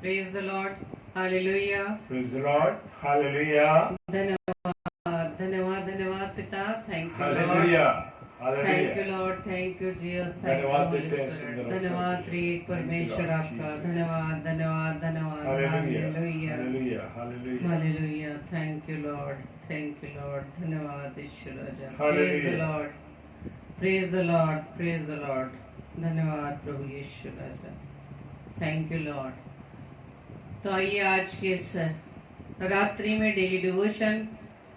Praise the Lord. Hallelujah. Praise the Lord. Hallelujah. धन्यवाद धन्यवाद धन्यवाद पिता. Thank you Lord. Hallelujah. Thank you Hallelujah. Lord. Thank you Jesus. Thank you धन्यवाद Holy देते हैं Spirit. सुंदर धन्यवाद अवसर के लिए। त्रिएक परमेश्वर Thank you, Lord आपका. Jesus. धन्यवाद धन्यवाद धन्यवाद. Hallelujah. Hallelujah. Hallelujah. Hallelujah. Hallelujah. Thank you Lord. Thank you Lord. धन्यवाद ईश्वर राजा. Praise the Hallelujah. Lord. Praise the Lord. Praise the Lord. धन्यवाद प्रभु यीशु राजा. Thank you Lord. तो आइए आज के इस रात्रि में डेली डिवोशन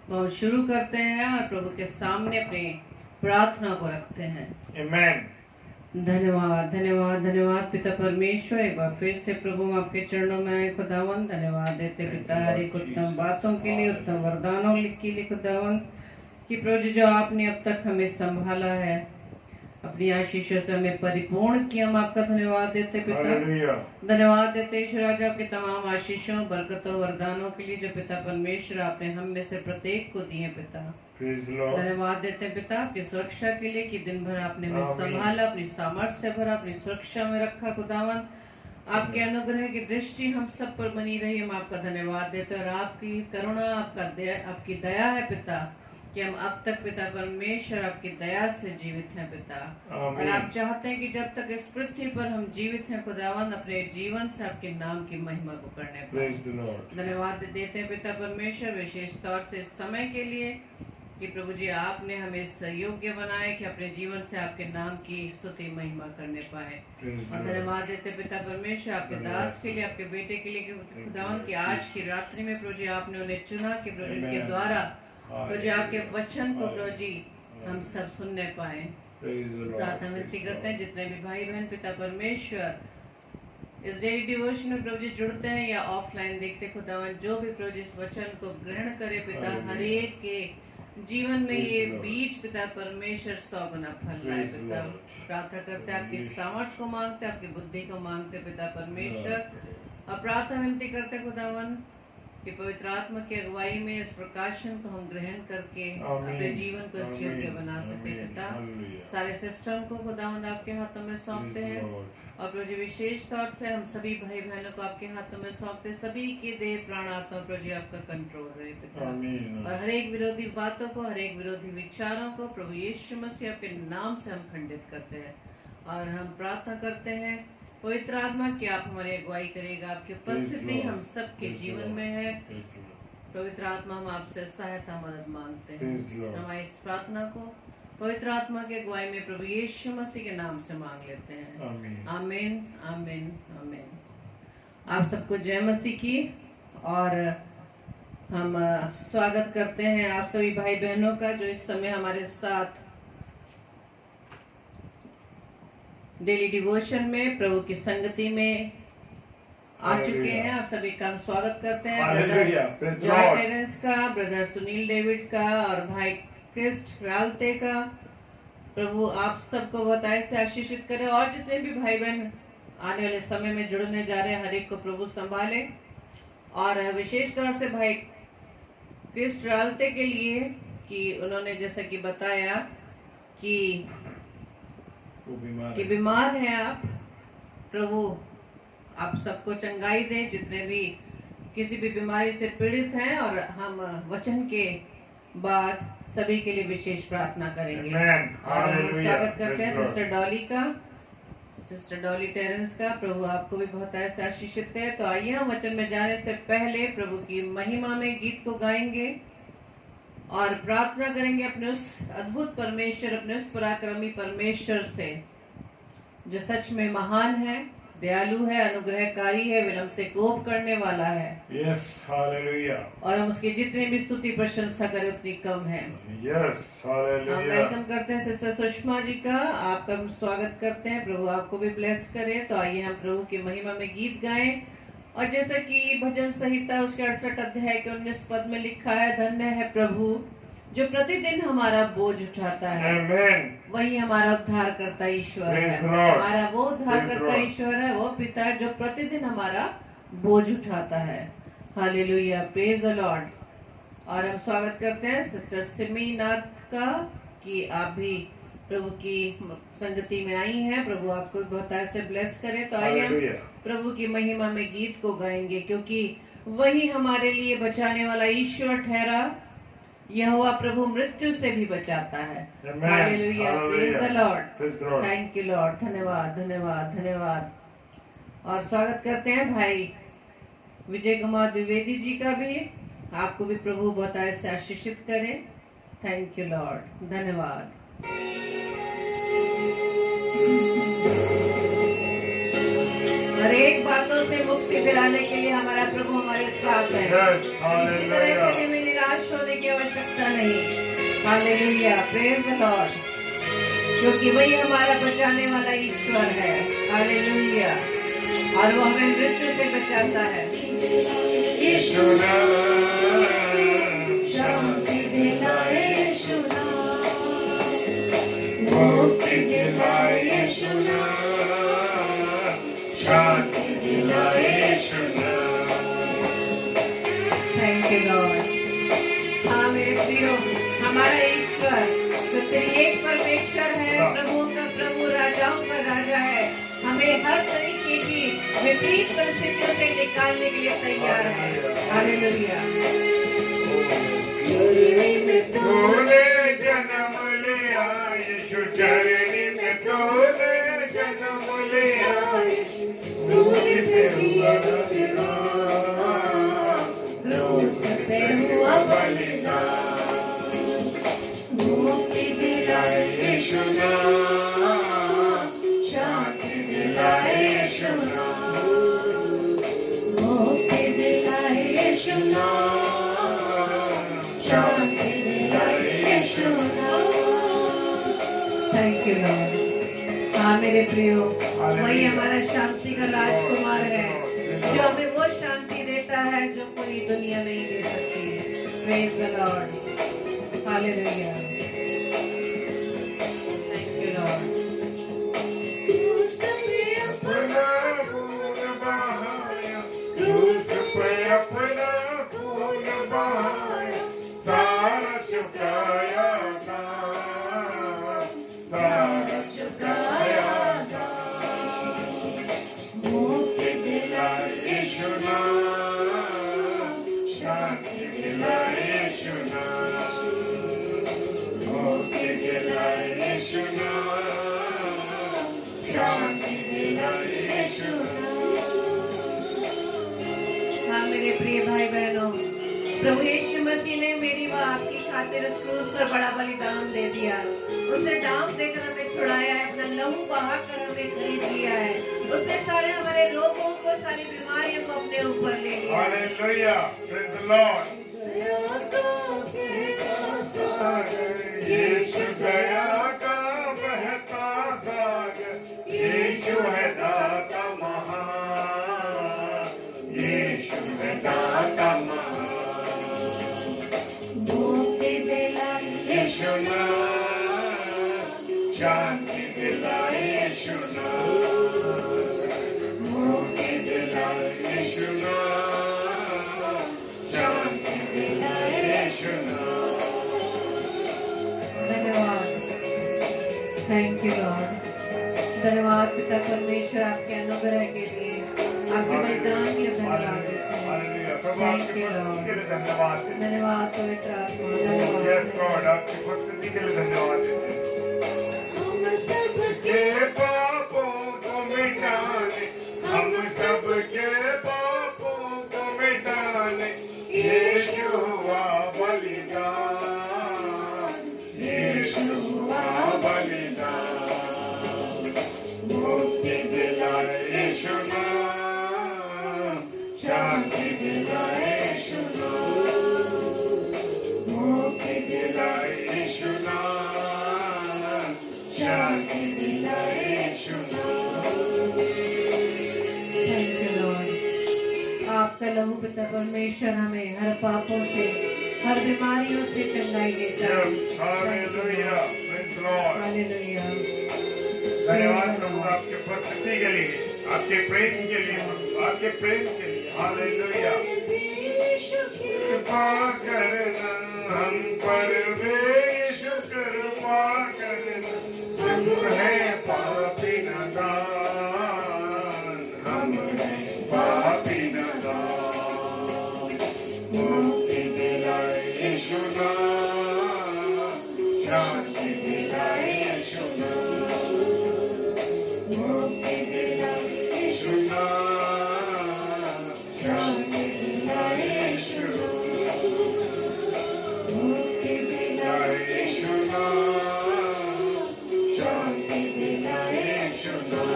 को हम शुरू करते हैं और प्रभु के सामने अपनी प्रार्थना को रखते हैं. Amen. धन्यवाद धन्यवाद धन्यवाद पिता परमेश्वर. एक बार फिर से प्रभु हम आपके चरणों में आए खुदावन. धन्यवाद देते पिता हर एक उत्तम बातों के लिए, उत्तम वरदानों के लिए खुदावन कि प्रभु जी जो आपने अब तक हमें संभाला है, अपनी आशीषों से हमें परिपूर्ण किया, हम आपका धन्यवाद देते पिता. Hallelujah. धन्यवाद देते ईश्वर राजा आपके तमाम आशीषों बरकतों वरदानों के लिए जो पिता परमेश्वर आपने हम में से प्रत्येक को दिए पिता. Praise the Lord. धन्यवाद देते हैं पिता आपकी सुरक्षा के लिए कि दिन भर आपने हमें आमीन. संभाला, अपनी सामर्थ्य से भरा, अपनी सुरक्षा में रखा खुदावन. आपके अनुग्रह की दृष्टि हम सब पर बनी रही. हम आपका धन्यवाद देते हैं और आपकी करुणा आपकी दया है पिता कि हम अब तक पिता परमेश्वर आपकी दया से जीवित हैं पिता. और आप चाहते हैं कि जब तक इस पृथ्वी पर हम जीवित हैं खुदावन अपने जीवन से आपके नाम की महिमा को करने पाएं. Praise the Lord. धन्यवाद देते हैं पिता परमेश्वर विशेष तौर से इस समय के लिए कि प्रभु जी आपने हमें इस योग्य बनाए कि अपने जीवन से आपके नाम की स्तुति महिमा करने पाए. Praise the और Lord. धन्यवाद देते पिता परमेश्वर आपके दास के लिए, आपके बेटे के लिए कि खुदावन की आज की रात्रि में प्रभु जी आपने उन्हें चुना कि प्रभु जी उनके द्वारा प्रभु जी आपके वचन को प्रभु जी हम सब सुनने पाए. Praise the Lord. प्रार्थना विनती करते हैं जितने भी भाई बहन पिता परमेश्वर इस डेली डिवोशन में प्रभु जी जुड़ते हैं या ऑफलाइन देखते खुदावन, जो भी प्रभु जी इस वचन को ग्रहण करे पिता हर एक के जीवन में ये बीज पिता परमेश्वर 100 गुना फल लाए पिता. प्रार्थना करते हैं आपकी सामर्थ्य को मांगते, आपकी बुद्धि को मांगते पिता परमेश्वर. और प्रार्थना विनती करते खुदावन कि पवित्र आत्मा की अगुवाई में इस प्रकाशन को हम ग्रहण करके अपने जीवन को इस योग्य बना सके पिता. सारे सिस्टम को खुदावंद आपके हाथों में सौंपते हैं और प्रभु जी विशेष तौर से हम सभी भाई बहनों को आपके हाथों में सौंपते. सभी के देह प्राण आत्मा प्रभु जी आपका कंट्रोल रहे पिता. और हर एक विरोधी बातों को, हर एक विरोधी विचारों को प्रभु यीशु मसीह आपके नाम से हम खंडित करते हैं. और हम प्रार्थना करते हैं पवित्र आत्मा कि आप हमारी अगुवाई करेगा. आपकी उपस्थिति हम सबके जीवन में है. पवित्र आत्मा हम आपसे सहायता मदद मांगते हैं. हमारी इस प्रार्थना को पवित्र आत्मा के अगुवाई में प्रभु यीशु मसीह के नाम से मांग लेते हैं. आमीन आमीन आमीन. आप सबको जय मसीह की. और हम स्वागत करते हैं आप सभी भाई बहनों का जो इस समय हमारे साथ डेली डिवोशन में प्रभु की संगति में आ चुके हैं. आप सभी का हम स्वागत करते हैं. ब्रदर जॉय टेरेंस का, ब्रदर सुनील डेविड का और भाई क्रिस्ट रालते का. प्रभु आप सबको बहुत से आशीषित करे. और जितने भी भाई बहन आने वाले समय में जुड़ने जा रहे हैं हर एक को प्रभु संभाले. और विशेष तौर से भाई क्रिस्ट रालते के लिए कि उन्होंने जैसा कि बताया कि बीमार हैं आप. प्रभु आप सबको चंगाई दे जितने भी किसी भी बीमारी से पीड़ित हैं. और हम वचन के बाद सभी के लिए विशेष प्रार्थना करेंगे. और हम स्वागत करते हैं सिस्टर डॉली का, सिस्टर डॉली टेरेंस का. प्रभु आपको भी बहुत ऐसे आशीषित करे. तो आइए हम वचन में जाने से पहले प्रभु की महिमा में गीत को गाएंगे और प्रार्थना करेंगे अपने उस अद्भुत परमेश्वर, अपने उस पराक्रमी परमेश्वर से जो सच में महान है, दयालु है, अनुग्रहकारी है, विलंब से कोप करने वाला है. Yes, hallelujah. और हम उसकी जितनी भी स्तुति प्रशंसा करें उतनी कम है. Yes, hallelujah. हम वेलकम करते हैं सिस्टर सुषमा जी का. आपका हम स्वागत करते हैं. प्रभु आपको भी ब्लेस करे. तो आइए हम प्रभु की महिमा में गीत गाएं. और जैसा कि भजन संहिता उसके 68 अध्याय के 19 पद में लिखा है, धन्य है प्रभु जो प्रतिदिन हमारा बोझ उठाता है. Amen. वही हमारा उद्धार करता ईश्वर है. Praise the Lord. हमारा वो उद्धार Praise the करता Lord. ईश्वर है, वो पिता है जो प्रतिदिन हमारा बोझ उठाता है. हालेलुया. Praise the Lord. और हम स्वागत करते हैं सिस्टर सिमी नाथ का कि आप भी प्रभु की संगति में आई हैं. प्रभु आपको बहुत ऐसे ब्लेस करे. तो आइए हम प्रभु की महिमा में गीत को गाएंगे, क्योंकि वही हमारे लिए बचाने वाला ईश्वर ठहरा। यहोवा प्रभु मृत्यु से भी बचाता है। Amen. Hallelujah, praise the Lord, Praise the Lord. Thank you Lord, धन्यवाद धन्यवाद धन्यवाद। और स्वागत करते हैं भाई विजय कुमार द्विवेदी जी का भी। आपको भी प्रभु बहुत ऐसे आशीषित करे। थैंक यू लॉर्ड, धन्यवाद। हर एक बातों से मुक्ति दिलाने के लिए हमारा प्रभु हमारे साथ है। Yes, इसी तरह से hallelujah. हमें निराश होने की आवश्यकता नहीं। हालेलुया, प्रेज द लॉर्ड, क्योंकि वही हमारा बचाने वाला ईश्वर है। हालेलुया, और वो हमें मृत्यु से बचाता है। यीशु नाम शांति दिलाए यीशु नाम, मुक्ति दिलाए यीशु नाम, शांति दिलाए यीशु नाम। Thank you Lord. हाँ मेरे प्रियो, हमारा ईश्वर जो त्रिएक परमेश्वर है, प्रभुओं का प्रभु, राजाओं का राजा है, हमें हर तरीके की विपरीत परिस्थितियों से निकालने के लिए तैयार है। हालेलुया। तूने जन्म लिया यीशु, चरनी में तूने जन्म लिया यीशु, सूली पे हुआ बलिदान, क्रूस पे हुआ बलिदान, मुक्ति दिलाए यीशु नाम, शांति दिलाए यीशु नाम, मुक्ति दिलाए यीशु नाम, शांति दिलाए यीशु नाम। Thank you Lord. हाँ मेरे प्रियो, वही हमारा शांति का राजकुमार है, जो हमें वो शांति देता है जो पूरी दुनिया नहीं दे सकती। Praise the Lord, hallelujah, thank you Lord. क्रूस पे अपना खून बहाया, क्रूस पे अपना खून बहाया, सारा चुकाया दाम, सारा चुकाया दाम, मुक्ति दिलाए यीशु नाम, शांति दिलाए यीशु नाम, मुक्ति दिलाए यीशु नाम, शांति दिलाए यीशु नाम। हाँ मेरे प्रिय भाई बहनों, प्रभु यीशु मसीह ने मेरी व आपकी खातिर उस क्रूस पर बड़ा बलिदान दे दिया। उसे दाम देकर हमें छुड़ाया है, अपना लहू बहाकर हमें खरीद लिया है। उसने सारे हमारे रोगों को, सारी बीमारियों को अपने ऊपर ले लिया। Hallelujah, praise the Lord. यीशु दया का बहता सागर, यीशु है दाता महान, यीशु है दाता महान, मुक्ति दिलाए यीशु नाम, शांति दिलाए यीशु नाम, मुक्ति दिलाए यीशु नाम, शांति दिलाए यीशु नाम। धन्यवाद, थैंक यू लॉर्ड। धन्यवाद पिता परमेश्वर आपके अनुग्रह के लिए, आपके बलिदान के लिए धन्यवाद देते हैं। हालेलुया, प्रभु आपकी उपस्थिति के लिए धन्यवाद देते हैं। धन्यवाद पवित्र आत्मा, धन्यवाद। यस लॉर्ड, आपकी उपस्थिति के लिए धन्यवाद देते हैं। हम सबके पापों को मिटाने, हम सबके पापों को मिटाने, यीशु हुआ बलिदान, यीशु हुआ बलिदान, मुक्ति दिलाए यीशु नाम, शांति दिलाए यीशु नाम, मुक्ति दिलाए यीशु नाम, शांति दिलाए यीशु नाम। Thank you Lord. आपका लहू पिता परमेश्वर हमें हर पापों से, हर बीमारियों से चंगाई देता है। Yes, hallelujah, praise the Lord. Hallelujah. धन्यवाद प्रभु आपके उपस्थिति के लिए, आपके प्रेम के लिए, आपके प्रेम के लिए। हालेलुया। कृपा करना हम पर यीशु, कृपा करना, हम हैं पापी नादान, हम पापी नाम, मुक्ति दिलाए यीशु नाम, शांति दिलाए यीशु नाम, मुक्ति दिलाए यीशु नाम, शांति दिलाए यीशु नाम, मुक्ति दिलाए यीशु नाम, शांति दिलाए यीशु नाम,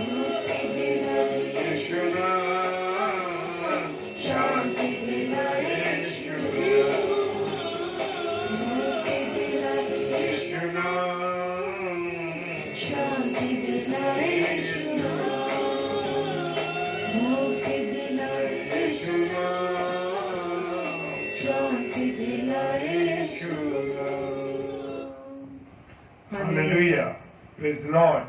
मुक्ति दिलाए यीशु नाम, शांति दिलाए यीशु नाम, मुक्ति दिलाए यीशु नाम, शांति दिलाए यीशु नाम, मुक्ति दिलाए यीशु नाम, शांति दिलाए यीशु नाम। Hallelujah, praise the Lord.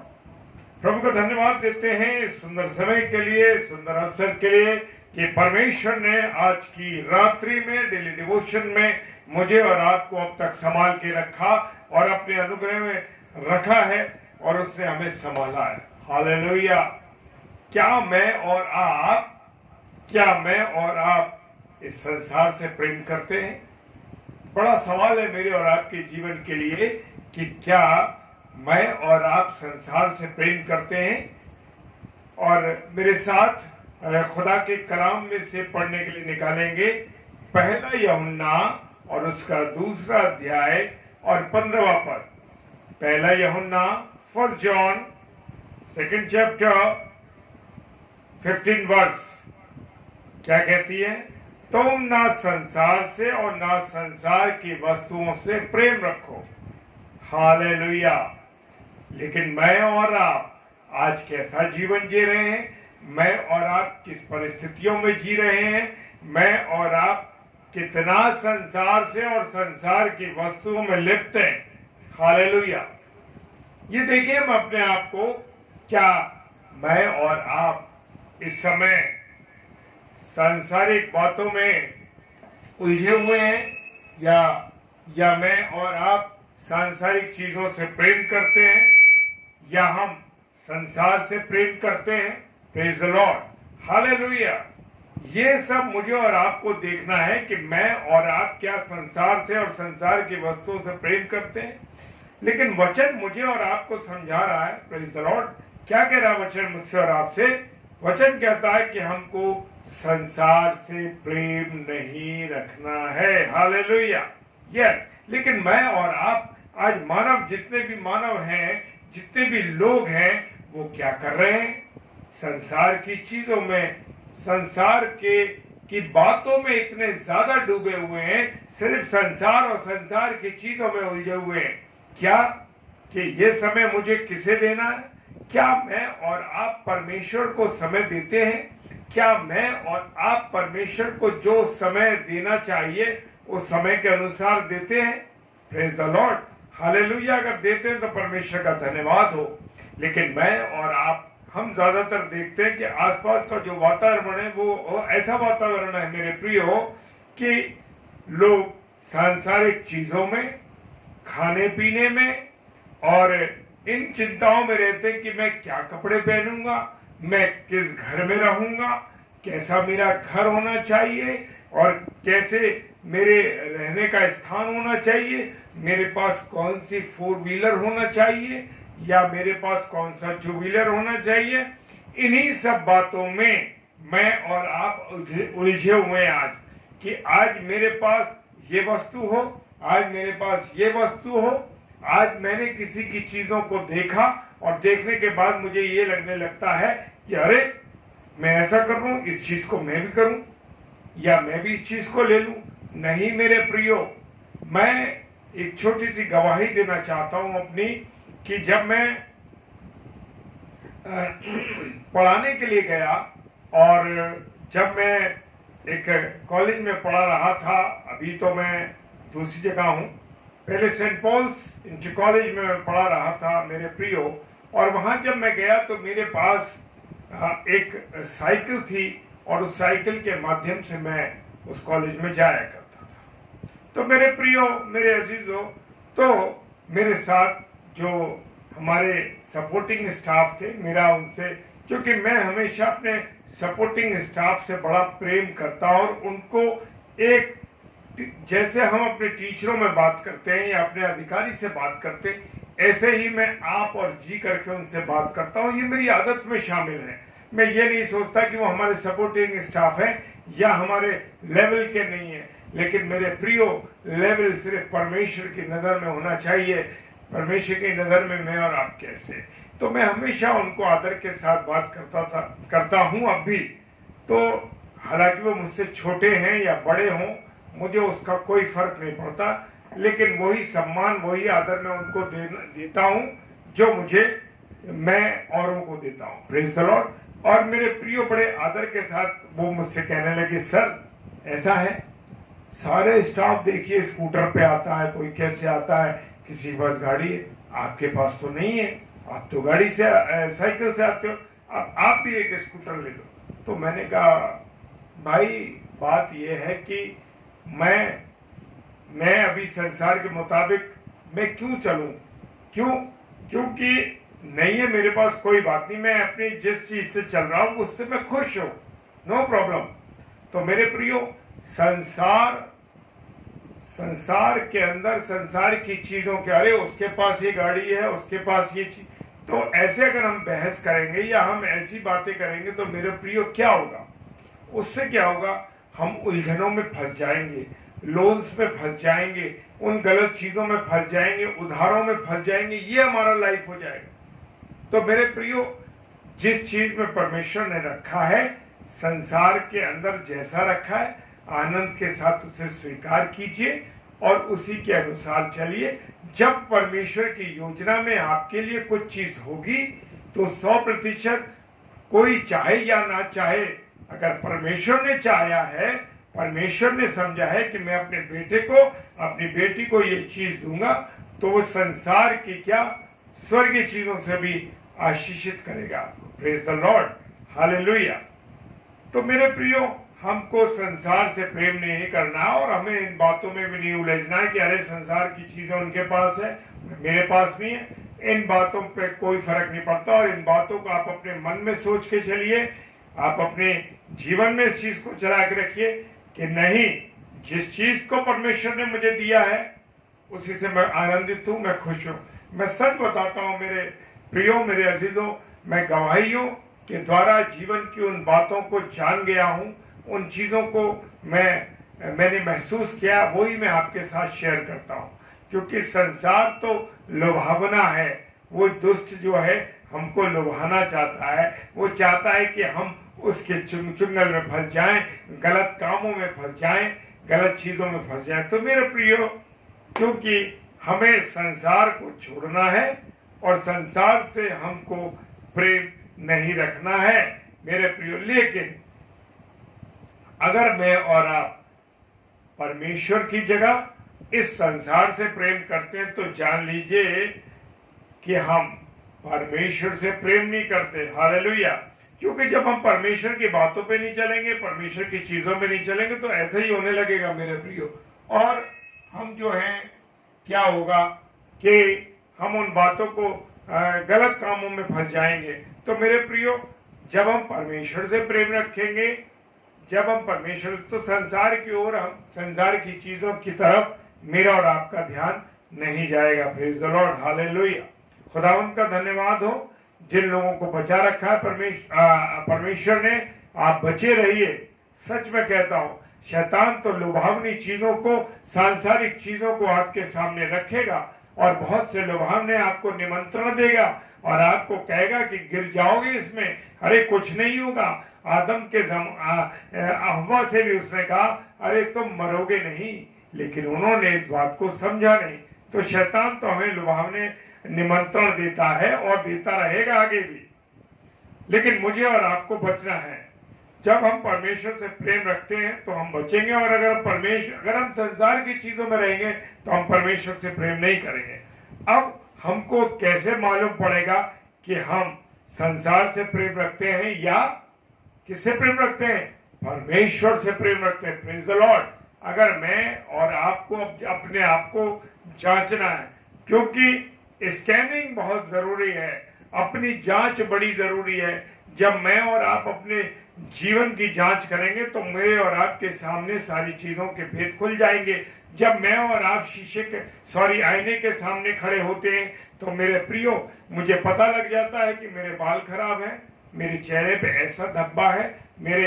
प्रभु को धन्यवाद देते हैं इस सुंदर समय के लिए, सुंदर अवसर के लिए कि परमेश्वर ने आज की रात्रि में डेली डिवोशन में मुझे और आपको अब तक संभाल के रखा और अपने अनुग्रह में रखा है और उसने हमें संभाला है। हालेलुया। क्या मैं और आप इस संसार से प्रेम करते हैं? बड़ा सवाल है मेरे और आपके जीवन के लिए कि क्या मैं और आप संसार से प्रेम करते हैं? और मेरे साथ खुदा के कलाम में से पढ़ने के लिए निकालेंगे पहला यूहन्ना और उसका दूसरा अध्याय और 15वां पद। पहला यूहन्ना, 1 John, 2nd chapter, 15 वर्स क्या कहती है? तुम ना संसार से और ना संसार की वस्तुओं से प्रेम रखो। हालेलुया। लेकिन मैं और आप आज कैसा जीवन जी रहे हैं? मैं और आप किस परिस्थितियों में जी रहे हैं? मैं और आप कितना संसार से और संसार की वस्तुओं में लिप्त हैं? हालेलुया। ये देखिए हम अपने आप को, क्या मैं और आप इस समय सांसारिक बातों में उलझे हुए हैं या मैं और आप सांसारिक चीजों से प्रेम करते हैं या हम संसार से प्रेम करते हैं? Praise the Lord. हालेलुया। ये सब मुझे और आपको देखना है कि मैं और आप क्या संसार से और संसार की वस्तुओं से प्रेम करते हैं। लेकिन वचन मुझे और आपको समझा रहा है। Praise the Lord. क्या कह रहा है वचन मुझसे और आपसे? वचन कहता है कि हमको संसार से प्रेम नहीं रखना है। हालेलुया। यस। लेकिन मैं और आप आज मानव, जितने भी मानव हैं, जितने भी लोग हैं, वो क्या कर रहे हैं? संसार की चीजों में, संसार की बातों में इतने ज्यादा डूबे हुए हैं, सिर्फ संसार और संसार की चीजों में उलझे हुए हैं। क्या कि ये समय मुझे किसे देना है? क्या मैं और आप परमेश्वर को समय देते हैं? क्या मैं और आप परमेश्वर को जो समय देना चाहिए उस समय के अनुसार देते हैं? Praise the Lord. हालेलुया। अगर देते हैं तो परमेश्वर का धन्यवाद हो। लेकिन मैं और आप, हम ज्यादातर देखते हैं कि आसपास का जो वातावरण है वो ऐसा वातावरण है मेरे प्रियो कि लोग सांसारिक चीजों में, खाने पीने में और इन चिंताओं में रहते हैं कि मैं क्या कपड़े पहनूंगा, मैं किस घर में रहूंगा, कैसा मेरा घर होना चाहिए और कैसे मेरे रहने का स्थान होना चाहिए, मेरे पास कौन सी 4 व्हीलर होना चाहिए या मेरे पास कौन सा 2 व्हीलर होना चाहिए। इन्हीं सब बातों में मैं और आप उलझे हुए हैं आज कि आज मेरे पास ये वस्तु हो, आज मेरे पास ये वस्तु हो। आज मैंने किसी की चीजों को देखा और देखने के बाद मुझे ये लगने लगता है कि अरे मैं ऐसा कर लूं, इस चीज को मैं भी करूं या मैं भी इस चीज को ले लूं। नहीं मेरे प्रियो, मैं एक छोटी सी गवाही देना चाहता हूं अपनी कि जब मैं पढ़ाने के लिए गया और जब मैं एक कॉलेज में पढ़ा रहा था, अभी तो मैं दूसरी जगह हूं, पहले सेंट पॉल्स इंटर कॉलेज में मैं पढ़ा रहा था मेरे प्रियो। और वहां जब मैं गया तो मेरे पास एक साइकिल थी और उस साइकिल के माध्यम से मैं उस कॉलेज में जाया करता था। तो मेरे प्रियो, मेरे अजीजों, तो मेरे साथ जो हमारे सपोर्टिंग स्टाफ थे, मेरा उनसे क्योंकि मैं हमेशा अपने सपोर्टिंग स्टाफ से बड़ा प्रेम करता हूं और उनको एक जैसे हम अपने टीचरों में बात करते हैं या अपने अधिकारी से बात करते हैं, ऐसे ही मैं आप और जी करके उनसे बात करता हूं। ये मेरी आदत में शामिल है। मैं ये नहीं सोचता कि वो हमारे सपोर्टिंग स्टाफ है या हमारे लेवल के नहीं है, लेकिन मेरे प्रियो, लेवल सिर्फ परमेश्वर की नज़र में होना चाहिए। परमेश्वर की नज़र में मैं और आप कैसे, तो मैं हमेशा उनको आदर के साथ बात करता हूं अब भी। तो हालांकि वो मुझसे छोटे हैं या बड़े हों, मुझे उसका कोई फर्क नहीं पड़ता, लेकिन वही सम्मान, वही आदर मैं उनको देता हूं जो मैं औरों को देता हूं। Praise the Lord. और मेरे प्रियो बड़े आदर के साथ वो मुझसे कहने लगे, सर ऐसा है, सारे स्टाफ देखिए स्कूटर पे आता है, कोई कैसे आता है, किसी के पास गाड़ी है, आपके पास तो नहीं है, आप तो गाड़ी से साइकिल से आते हो, अब आप भी एक स्कूटर ले लो। तो मैंने कहा भाई बात यह है कि मैं अभी संसार के मुताबिक मैं क्यों चलूं, क्योंकि नहीं है मेरे पास कोई बात नहीं, मैं अपनी जिस चीज से चल रहा हूं उससे मैं खुश हूं, नो प्रॉब्लम। तो मेरे प्रियो, संसार के अंदर संसार की चीजों के, अरे उसके पास ये गाड़ी है, उसके पास ये चीज, तो ऐसे अगर हम बहस करेंगे या हम ऐसी बातें करेंगे तो मेरे प्रियो क्या होगा, उससे क्या होगा, हम उलझनों में फंस जाएंगे, लोन्स में फंस जाएंगे, उन गलत चीजों में फंस जाएंगे, उधारों में फंस जाएंगे, ये हमारा लाइफ हो जाएगा। तो मेरे प्रियो, जिस चीज में परमेश्वर ने रखा है, संसार के अंदर जैसा रखा है, आनंद के साथ उसे स्वीकार कीजिए और उसी के अनुसार चलिए। जब परमेश्वर की योजना में आपके लिए कुछ चीज होगी तो 100% कोई चाहे या ना चाहे, अगर परमेश्वर ने चाहा है, परमेश्वर ने समझा है कि मैं अपने बेटे को, अपनी बेटी को ये चीज दूंगा, तो वो संसार की क्या, स्वर्गीय चीजों से भी आशीषित करेगा। Praise the Lord, hallelujah. तो मेरे प्रियो, हमको संसार से प्रेम नहीं करना और हमें इन बातों में भी नहीं उलझना है कि अरे संसार की चीजें उनके पास है, मेरे पास नहीं है। इन बातों पे कोई फर्क नहीं पड़ता और इन बातों को आप अपने मन में सोच के चलिए, आप अपने जीवन में इस चीज को चला के रखिए कि नहीं, जिस चीज को परमेश्वर ने मुझे दिया है उसी से मैं आनंदित हूं, मैं खुश हूं। मैं सच बताता हूं मेरे प्रियो, मेरे अजीजों, मैं गवाहियों के द्वारा जीवन की उन बातों को जान गया हूं, उन चीजों को मैंने महसूस किया, वही मैं आपके साथ शेयर करता हूं। क्योंकि संसार तो लुभावना है, वो दुष्ट जो है हमको लुभाना चाहता है, वो चाहता है कि हम उसके चुंगल में फंस जाएं, गलत कामों में फंस जाएं, गलत चीजों में फंस जाएं। तो मेरे प्रियो, क्योंकि हमें संसार को छोड़ना है और संसार से हमको प्रेम नहीं रखना है मेरे प्रियो, लेकिन अगर मैं और आप परमेश्वर की जगह इस संसार से प्रेम करते हैं तो जान लीजिए कि हम परमेश्वर से प्रेम नहीं करते। हालेलुया। क्योंकि जब हम परमेश्वर की बातों पे नहीं चलेंगे, परमेश्वर की चीजों पे नहीं चलेंगे, तो ऐसा ही होने लगेगा मेरे प्रियो। और हम जो हैं, क्या होगा कि हम उन बातों को गलत कामों में फंस जाएंगे। तो मेरे प्रियो, जब हम परमेश्वर से प्रेम रखेंगे, जब हम परमेश्वर, तो संसार की ओर, हम संसार की चीजों की तरफ मेरा और आपका ध्यान नहीं जाएगा। Praise the Lord, hallelujah. खुदावंत का धन्यवाद हो जिन लोगों को बचा रखा है परमेश्वर ने। आप बचे रहिए। सच में कहता हूं, शैतान तो लुभावनी चीजों को, सांसारिक चीजों को आपके सामने रखेगा और बहुत से लुभावने आपको निमंत्रण देगा और आपको कहेगा कि गिर जाओगे इसमें, अरे कुछ नहीं होगा। आदम के हव्वा से भी उसने कहा अरे तुम मरोगे नहीं, लेकिन उन्होंने इस बात को समझा नहीं। तो शैतान तो हमें लुभावने निमंत्रण देता है और देता रहेगा आगे भी, लेकिन मुझे और आपको बचना है। जब हम परमेश्वर से प्रेम रखते हैं तो हम बचेंगे, और अगर हम संसार की चीजों में रहेंगे तो हम परमेश्वर से प्रेम नहीं करेंगे। अब हमको कैसे मालूम पड़ेगा कि हम संसार से प्रेम रखते हैं या किससे प्रेम रखते हैं? परमेश्वर से प्रेम रखते हैं। Praise the Lord. अगर मैं और आपको अपने आप को जांचना है, क्योंकि स्कैनिंग बहुत जरूरी है, अपनी जांच बड़ी जरूरी है। जब मैं और आप अपने जीवन की जांच करेंगे तो मेरे और आपके सामने सारी चीजों के भेद खुल जाएंगे। जब मैं और आप आईने के सामने खड़े होते हैं तो मेरे प्रियो, मुझे पता लग जाता है कि मेरे बाल खराब हैं, मेरे चेहरे पे ऐसा धब्बा है, मेरे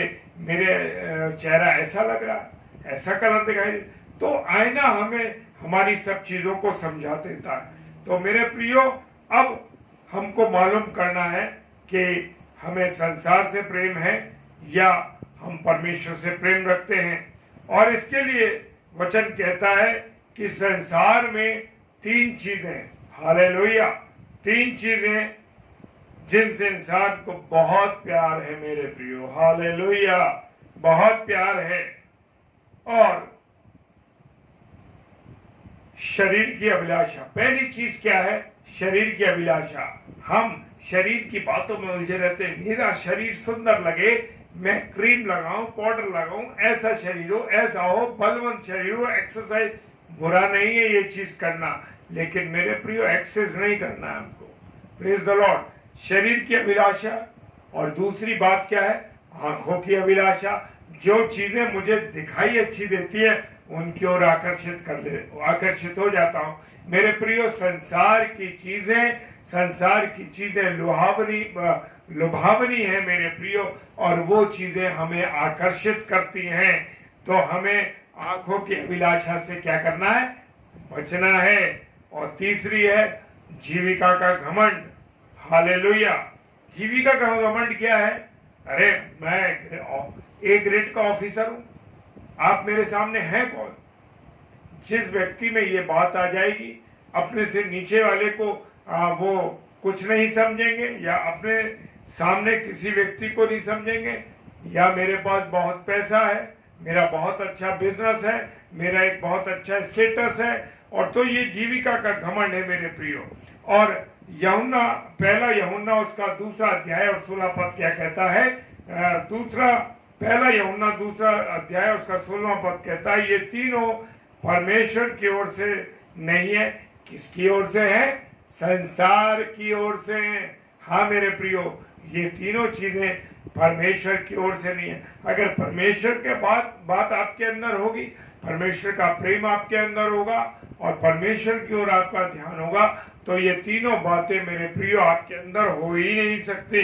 चेहरा ऐसा लग रहा है, ऐसा कलर दिखाई दे, तो आईना हमें हमारी सब चीजों को समझा देता है। तो मेरे प्रियो, अब हमको मालूम करना है कि हमें संसार से प्रेम है या हम परमेश्वर से प्रेम रखते हैं। और इसके लिए वचन कहता है कि संसार में 3 चीजें, हालेलुया, 3 चीजें जिनसे इंसान को बहुत प्यार है मेरे प्रियो, हालेलुया, बहुत प्यार है। और शरीर की अभिलाषा, पहली चीज क्या है? शरीर की अभिलाषा। हम शरीर की बातों में उलझे रहते हैं। मेरा शरीर सुंदर लगे, मैं क्रीम लगाऊं, पाउडर लगाऊं, ऐसा शरीर हो, ऐसा हो, बलवंत शरीर हो, एक्सरसाइज, बुरा नहीं है ये चीज करना, लेकिन मेरे प्रियो एक्सरसाइज नहीं करना है हमको। Praise the Lord. शरीर की अभिलाषा। और दूसरी बात क्या है? आंखों की अभिलाषा। जो चीजें मुझे दिखाई अच्छी देती है उनकी ओर आकर्षित हो जाता हूं। मेरे प्रियो, संसार की चीजें लुभावनी है मेरे प्रियो, और वो चीजें हमें आकर्षित करती हैं। तो हमें आंखों की अभिलाषा से क्या करना है? बचना है। और तीसरी है जीविका का घमंड। हालेलुया। जीविका का घमंड क्या है? अरे मैं ए ग्रेड का ऑफिसर हूं, आप मेरे सामने हैं कौन? जिस व्यक्ति में ये बात आ जाएगी, अपने से नीचे वाले को वो कुछ नहीं समझेंगे, या अपने सामने किसी व्यक्ति को नहीं समझेंगे, या मेरे पास बहुत पैसा है, मेरा बहुत अच्छा बिजनेस है, मेरा एक बहुत अच्छा स्टेटस है, और तो ये जीविका का घमंड है मेरे प्रियो। और पहला यूहन्ना उसका 2 अध्याय और 16 पद क्या कहता है? पहला यूहन्ना 2 अध्याय उसका 16 पद कहता है, ये तीनों परमेश्वर की ओर से नहीं है। किसकी ओर से है? संसार की ओर से है। हाँ मेरे प्रियो, ये तीनों चीजें परमेश्वर की ओर से नहीं है। अगर परमेश्वर के बात आपके अंदर होगी, परमेश्वर का प्रेम आपके अंदर होगा, और परमेश्वर की ओर आपका ध्यान होगा, तो ये तीनों बातें मेरे प्रियो आपके अंदर हो ही नहीं सकती।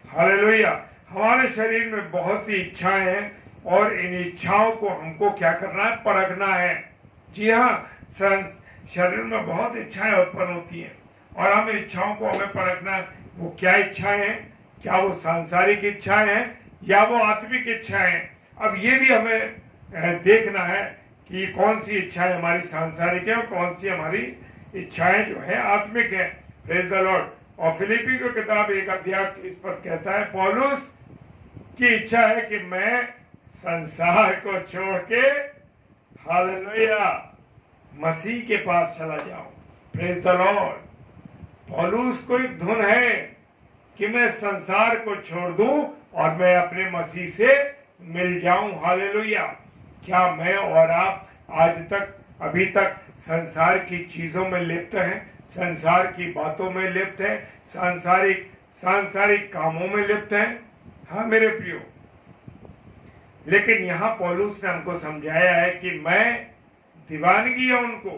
हालेलुया। हमारे शरीर में बहुत सी इच्छाएं हैं, और इन इच्छाओं को हमको क्या करना है? परखना है। जी हाँ, शरीर में बहुत इच्छाएं उत्पन्न होती हैं, और हम इच्छाओं को हमें परखना है। वो क्या इच्छाएं हैं? क्या वो सांसारिक इच्छाएं हैं या वो आत्मिक इच्छाएं हैं? अब ये भी हमें देखना है कि कौन सी इच्छाएं हमारी सांसारिक है और कौन सी हमारी इच्छाएं जो है आत्मिक है। Praise the Lord. और फिलिपी की किताब 1 अध्याय 30 पद कहता है, पौलुस की इच्छा है कि मैं संसार को छोड़ के, हालेलुया, मसीह के पास चला जाऊं। Praise the Lord. पौलुस को एक धुन है कि मैं संसार को छोड़ दूं और मैं अपने मसीह से मिल जाऊं। हालेलुया। क्या मैं और आप आज तक, अभी तक संसार की चीजों में लिप्त हैं, संसार की बातों में लिप्त हैं, सांसारिक कामों में लिप्त हैं? हाँ मेरे प्रियो, लेकिन यहाँ पौलुस ने हमको समझाया है कि मैं दीवानगी है उनको,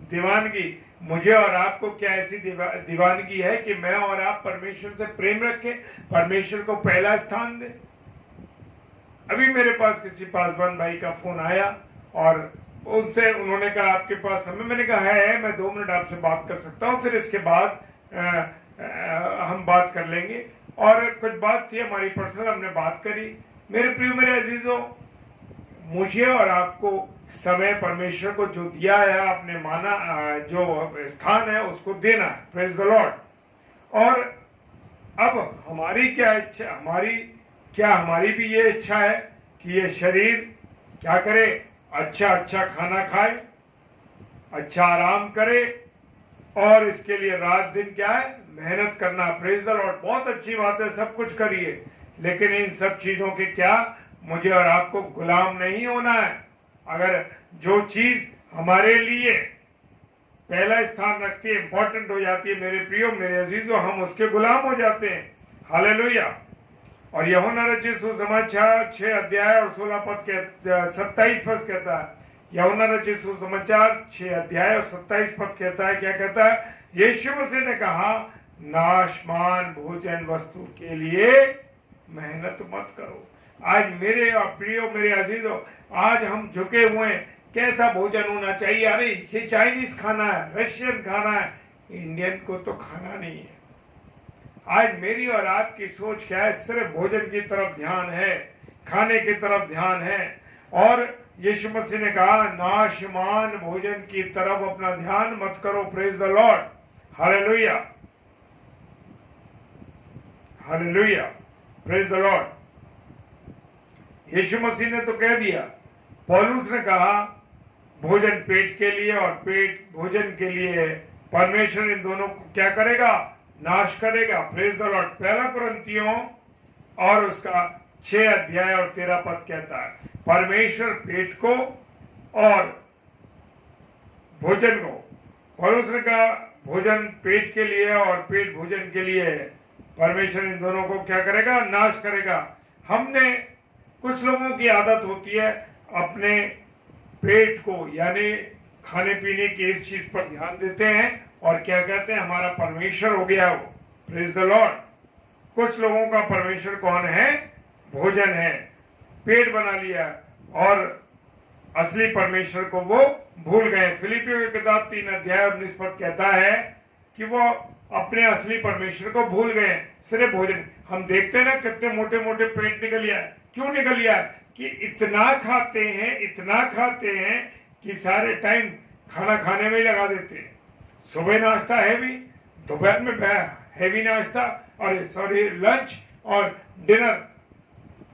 दीवानगी मुझे और आपको क्या ऐसी दीवानगी है कि मैं और आप परमेश्वर से प्रेम रखें, परमेश्वर को पहला स्थान दें। अभी मेरे पास किसी पासवान भाई का फोन आया और उन्होंने कहा आपके पास समय? मैंने कहा है, मैं 2 मिनट आपसे बात कर सकता हूँ, फिर इसके बाद हम बात कर लेंगे। और कुछ बात थी हमारी पर्सनल, हमने बात करी। मेरे प्रियो, मेरे अजीजों, मुझे और आपको समय परमेश्वर को जो दिया है, आपने माना जो स्थान है उसको देना है। Praise the Lord. और अब हमारी क्या इच्छा, हमारी भी ये इच्छा है कि ये शरीर क्या करे? अच्छा खाना खाए, अच्छा आराम करे, और इसके लिए रात दिन क्या है? मेहनत करना। Praise the Lord. बहुत अच्छी बात है, सब कुछ करिए, लेकिन इन सब चीजों के क्या, मुझे और आपको गुलाम नहीं होना है। अगर जो चीज हमारे लिए पहला स्थान रखती है, इंपॉर्टेंट हो जाती है, मेरे प्रियो, मेरे अजीजों, हम उसके गुलाम हो जाते हैं। हालेलुया। और यूहन्ना रचित सुसमाचार 6 अध्याय और 16 पद के 27 पद कहता है, यूहन्ना रचित सुसमाचार 6 अध्याय और 27 पद कहता है, क्या कहता है? यीशु मसीह ने कहा, नाशमान भोजन वस्तु के लिए मेहनत मत करो। आज मेरे प्रियो, मेरे अजीजों, आज हम झुके हुए हैं, कैसा भोजन होना चाहिए? अरे ये चाइनीज खाना है, रशियन खाना है, इंडियन को तो खाना नहीं है। आज मेरी और आपकी सोच क्या है? सिर्फ भोजन की तरफ ध्यान है, खाने की तरफ ध्यान है। और यीशु मसीह ने कहा, नाशमान भोजन की तरफ अपना ध्यान मत करो। Praise the Lord, hallelujah, hallelujah, praise the Lord. Yeshu Masih ने तो कह दिया, पौलुस ने कहा भोजन पेट के लिए और पेट भोजन के लिए, परमेश्वर इन दोनों को क्या करेगा? नाश करेगा। Praise the Lord. पहला कुरिन्थियों और उसका 6 अध्याय और 13 पद कहता है, परमेश्वर पेट को और भोजन को, पौलुस ने कहा भोजन पेट के लिए और पेट भोजन के लिए, परमेश्वर इन दोनों को क्या करेगा? नाश करेगा। हमने, कुछ लोगों की आदत होती है अपने पेट को, यानी खाने पीने की इस चीज पर ध्यान देते हैं और क्या कहते हैं? हमारा परमेश्वर हो गया वो। Praise the Lord. कुछ लोगों का परमेश्वर कौन है? भोजन है, पेट बना लिया और असली परमेश्वर को वो भूल गए। फिलिपियों की किताब 3 अध्याय और 19 पद कहता है कि वो अपने असली परमेश्वर को भूल गए। सिर्फ भोजन, हम देखते हैं ना कितने मोटे मोटे पेट निकल गया। क्यों निकल गया? कि इतना खाते हैं, इतना खाते हैं कि सारे टाइम खाना खाने में ही लगा देते हैं। सुबह नाश्ता हैवी, दोपहर में हैवी नाश्ता, और सॉरी लंच और डिनर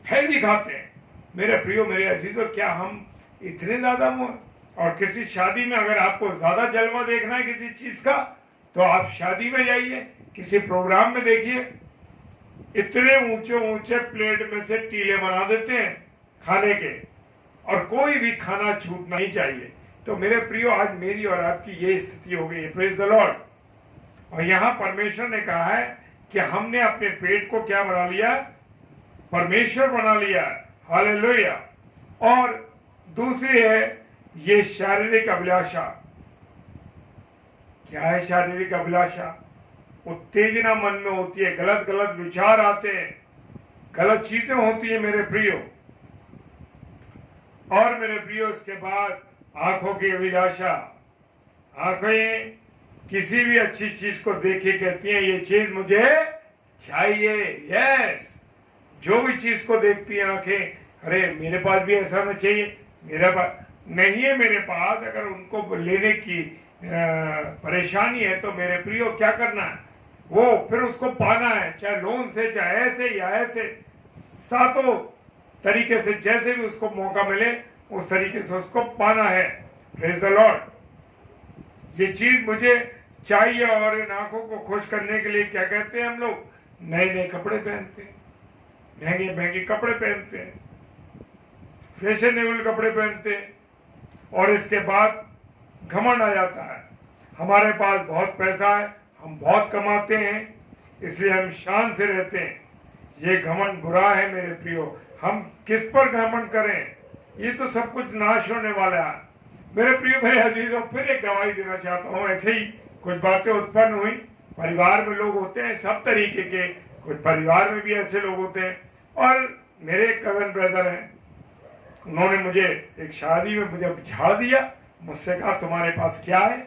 हैवी खाते हैं। मेरे प्रियो, मेरे अजीजों, क्या हम इतने ज्यादा और किसी शादी में अगर आपको ज्यादा जलवा देखना है किसी चीज का, तो आप शादी में जाइए, किसी प्रोग्राम में देखिए, इतने ऊंचे ऊंचे प्लेट में से टीले बना देते हैं खाने के, और कोई भी खाना छूटना नहीं चाहिए। तो मेरे प्रियो, आज मेरी और आपकी ये स्थिति हो गई है। Praise the Lord. और यहाँ परमेश्वर ने कहा है कि हमने अपने पेट को क्या बना लिया? परमेश्वर बना लिया। हालेलुया। और दूसरी है ये शारीरिक अभिलाषा। क्या है शारीरिक अभिलाषा? उत्तेजना मन में होती है, गलत गलत विचार आते हैं, गलत चीजें होती है मेरे प्रियो। और मेरे प्रियो, उसके बाद आंखों की अभिलाषा। आंखें किसी भी अच्छी चीज को देखे कहती हैं ये चीज मुझे चाहिए। यस, जो भी चीज को देखती है आंखें, अरे मेरे पास भी ऐसा होना चाहिए, मेरे पास नहीं है, मेरे पास। अगर उनको लेने की परेशानी है तो मेरे प्रियो क्या करना है? वो फिर उसको पाना है, चाहे लोन से, चाहे ऐसे या ऐसे, सातों तरीके से, जैसे भी उसको मौका मिले उस तरीके से उसको पाना है। Praise the Lord. ये चीज मुझे चाहिए। और इन आंखों को खुश करने के लिए क्या कहते हैं हम लोग? नए नए कपड़े पहनते हैं, महंगे महंगे कपड़े पहनते हैं, फैशनेबल कपड़े पहनते हैं, और इसके बाद घमंड आ जाता है। हमारे पास बहुत पैसा है, हम बहुत कमाते हैं, इसलिए हम शान से रहते हैं। ये घमंड बुरा है मेरे प्रियो। हम किस पर घमंड करें? ये तो सब कुछ नाश होने वाला है। मेरे प्रियो, मेरे अजीजों, फिर एक गवाही देना चाहता हूँ। ऐसे ही कुछ बातें उत्पन्न हुई। परिवार में लोग होते हैं सब तरीके के, कुछ परिवार में भी ऐसे लोग होते हैं। और मेरे एक कजन ब्रदर हैं, उन्होंने मुझे एक शादी में मुझे बिठा दिया, मुझसे कहा तुम्हारे पास क्या है?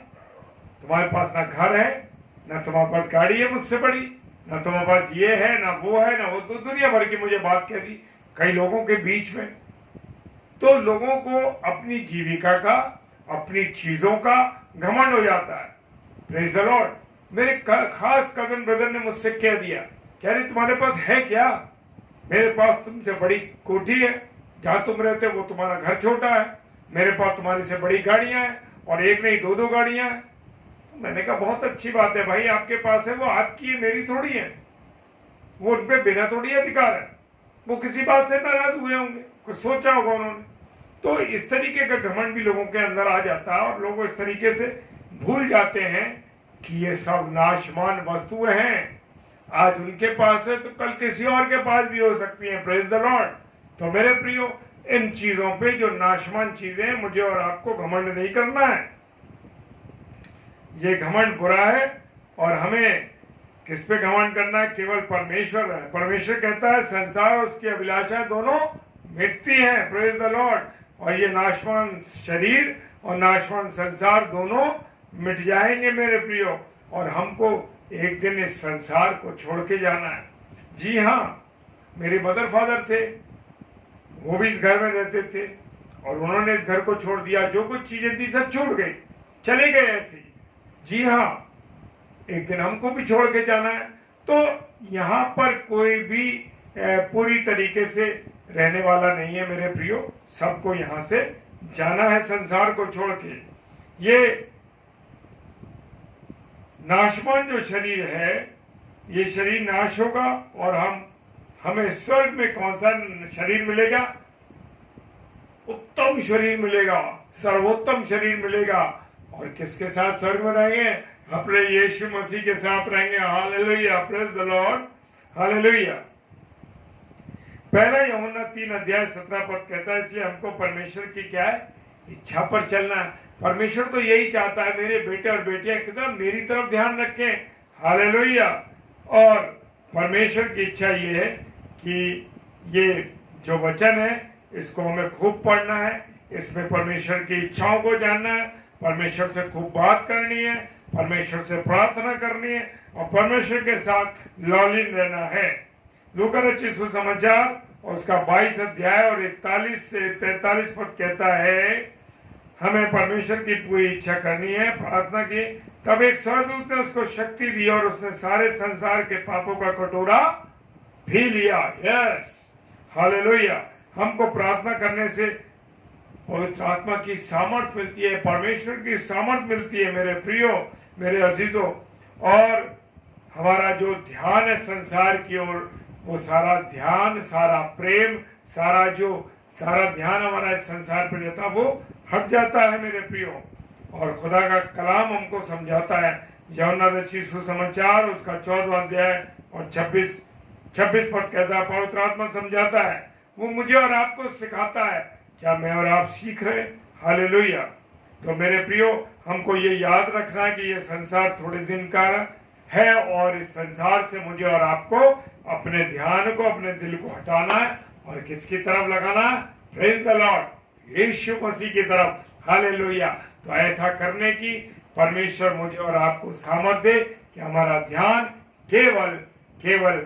तुम्हारे पास ना घर है, ना तुम्हारे पास गाड़ी है मुझसे बड़ी, ना तुम्हारे पास ये है, ना वो है, ना वो। तो दुनिया भर की मुझे बात कह दी कई लोगों के बीच में। तो लोगों को अपनी जीविका का, अपनी चीजों का घमंड हो जाता है। Praise the Lord. मेरे खास कजन ब्रदर ने मुझसे कह दिया, कह रहे तुम्हारे पास है क्या? मेरे पास तुमसे बड़ी कोठी है, जहां तुम रहते हो वो तुम्हारा घर छोटा है, मेरे पास तुम्हारी से बड़ी गाड़ियां हैं, और एक नहीं दो गाड़ियां हैं। मैंने कहा बहुत अच्छी बात है भाई, आपके पास है, वो आपकी है, मेरी थोड़ी है, वो उन पे बिना थोड़ी अधिकार है। वो किसी बात से नाराज हुए होंगे, कुछ सोचा होगा उन्होंने। तो इस तरीके का घमंड भी लोगों के अंदर आ जाता है, और लोग इस तरीके से भूल जाते हैं कि ये सब नाशमान वस्तुएं हैं। आज उनके पास है तो कल किसी और के पास भी हो सकती है। Praise the Lord. तो मेरे प्रियो, इन चीजों पे जो नाशवान चीजें हैं, मुझे और आपको घमंड नहीं करना है। ये घमंड बुरा है और हमें किस पे घमंड करना है? केवल परमेश्वर है। परमेश्वर कहता है संसार और उसकी अभिलाषा दोनों मिटती हैं। Praise the Lord. और ये नाशवान शरीर और नाशवान संसार दोनों मिट जाएंगे मेरे प्रियो, और हमको एक दिन इस संसार को छोड़ के जाना है। जी हाँ, मेरे मदर फादर थे, वो भी इस घर में रहते थे और उन्होंने इस घर को छोड़ दिया। जो कुछ चीजें थी सब छूट गई, चले गए ऐसे ही। जी हाँ, एक दिन हमको भी छोड़ के जाना है। तो यहाँ पर कोई भी पूरी तरीके से रहने वाला नहीं है मेरे प्रियो। सबको यहाँ से जाना है संसार को छोड़ के। ये नाशवान जो शरीर है, ये शरीर नाश होगा और हमें स्वर्ग में कौन सा शरीर मिलेगा? उत्तम शरीर मिलेगा, सर्वोत्तम शरीर मिलेगा। और किसके साथ स्वर्ग में रहेंगे? अपने यीशु मसीह के साथ रहेंगे। Hallelujah, praise the Lord, hallelujah. पहला यूहन्ना 3:17 कहता है, इसलिए हमको परमेश्वर की क्या है? इच्छा पर चलना है। परमेश्वर तो यही चाहता है मेरे बेटे और बेटियां कितना मेरी तरफ ध्यान रखें। हालेलुया। और परमेश्वर की इच्छा ये है कि ये जो वचन है इसको हमें खूब पढ़ना है, इसमें परमेश्वर की इच्छाओं को जानना है, परमेश्वर से खूब बात करनी है, परमेश्वर से प्रार्थना करनी है और परमेश्वर के साथ लौलीन रहना है। लूका रचित सुसमाचार और उसका 22 अध्याय और 41 से 43 पद कहता है, हमें परमेश्वर की पूरी इच्छा करनी है, प्रार्थना की। तब एक स्वर्गदूत ने उसको शक्ति दी और उसने सारे संसार के पापों का कटोरा पी लिया। Yes, hallelujah. हमको प्रार्थना करने से पवित्र आत्मा की सामर्थ मिलती है, परमेश्वर की सामर्थ मिलती है मेरे प्रियो, मेरे अजीजों। और हमारा जो ध्यान है संसार की ओर, वो सारा ध्यान, सारा प्रेम, सारा ध्यान हमारा इस संसार पर रहता, वो हट जाता है मेरे प्रियो। और खुदा का कलाम हमको समझाता है। यूहन्ना रचित सुसमाचार उसका 14वां अध्याय और 26 पद कहता है, पवित्र आत्मा समझाता है, वो मुझे और आपको सिखाता है। क्या मैं और आप सीख रहे? हालेलुया। तो मेरे प्रियो, हमको ये याद रखना है कि ये संसार थोड़े दिन का है और इस संसार से मुझे और आपको अपने ध्यान को, अपने दिल को हटाना है और किसकी तरफ लगाना है? प्रेज द लॉर्ड, यीशु मसीह की तरफ। हालेलुया। तो ऐसा करने की परमेश्वर मुझे और आपको सामर्थ दे कि हमारा ध्यान केवल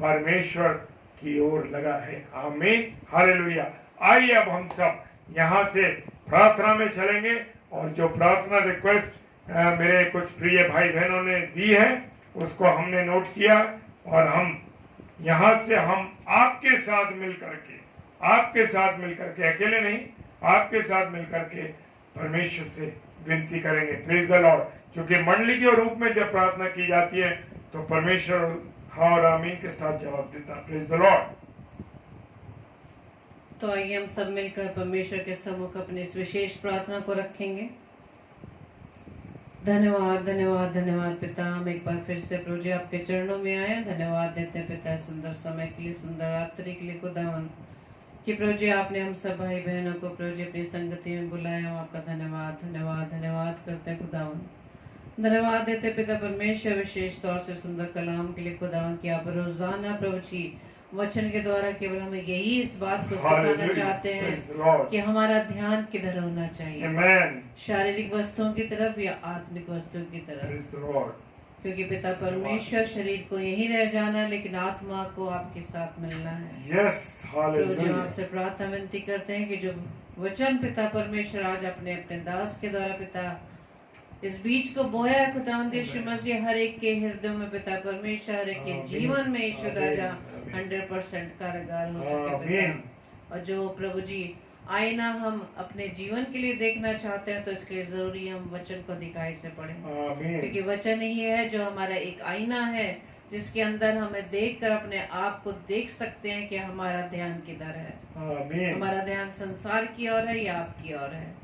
परमेश्वर की ओर लगा है। आमीन, हालेलुया। आइए अब हम सब यहाँ से प्रार्थना में चलेंगे और जो प्रार्थना रिक्वेस्ट मेरे कुछ प्रिय भाई बहनों ने दी है उसको हमने नोट किया और हम यहाँ से हम आपके साथ मिलकर के अकेले नहीं, आपके साथ मिलकर के परमेश्वर से विनती करेंगे। Praise the Lord. क्योंकि मंडली के रूप में जब प्रार्थना की जाती है तो परमेश्वर हाँ और आमीन के साथ जवाब देता। Praise the Lord. तो आइए हम सब मिलकर परमेश्वर के सम्मुख अपनी इस विशेष प्रार्थना को रखेंगे। धन्यवाद धन्यवाद धन्यवाद पिता, हम एक बार फिर से प्रभु जी आपके चरणों में आए। धन्यवाद देते हैं पिता सुंदर समय के लिए, सुंदर रात्रि के लिए खुदावन कि प्रभु जी आपने हम सब भाई बहनों को प्रभु जी अपनी संगति में बुलाया। हम आपका धन्यवाद धन्यवाद धन्यवाद करते हैं खुदावन। धन्यवाद देते पिता परमेश्वर विशेष तौर से सुंदर कलाम के लिए खुदावन कि आप रोजाना प्रभु जी वचन के द्वारा केवल हमें यही इस बात को सिखाना चाहते हैं कि हमारा ध्यान किधर होना चाहिए, शारीरिक वस्तुओं की तरफ या आत्मिक वस्तुओं की तरफ। क्योंकि पिता परमेश्वर शरीर को यही रह जाना, लेकिन आत्मा को आपके साथ मिलना है। Yes, hallelujah. जो आपसे प्रार्थना विनती करते हैं कि जो वचन पिता परमेश्वर आज अपने अपने दास के द्वारा पिता इस बीज को बोया है खुदावंद यीशु मसीह हर एक के हृदय में पिता परमेश्वर, हर एक के जीवन में यीशु राजा 100% कारगर हो सके पिता। और जो प्रभु जी आईना हम अपने जीवन के लिए देखना चाहते हैं तो इसके लिए जरूरी हम वचन को दिखाई से पढ़ें, क्योंकि वचन ही है जो हमारा एक आईना है जिसके अंदर हमें देखकर अपने आप को देख सकते हैं कि हमारा ध्यान किधर है। हमारा ध्यान संसार की ओर है या आपकी ओर है।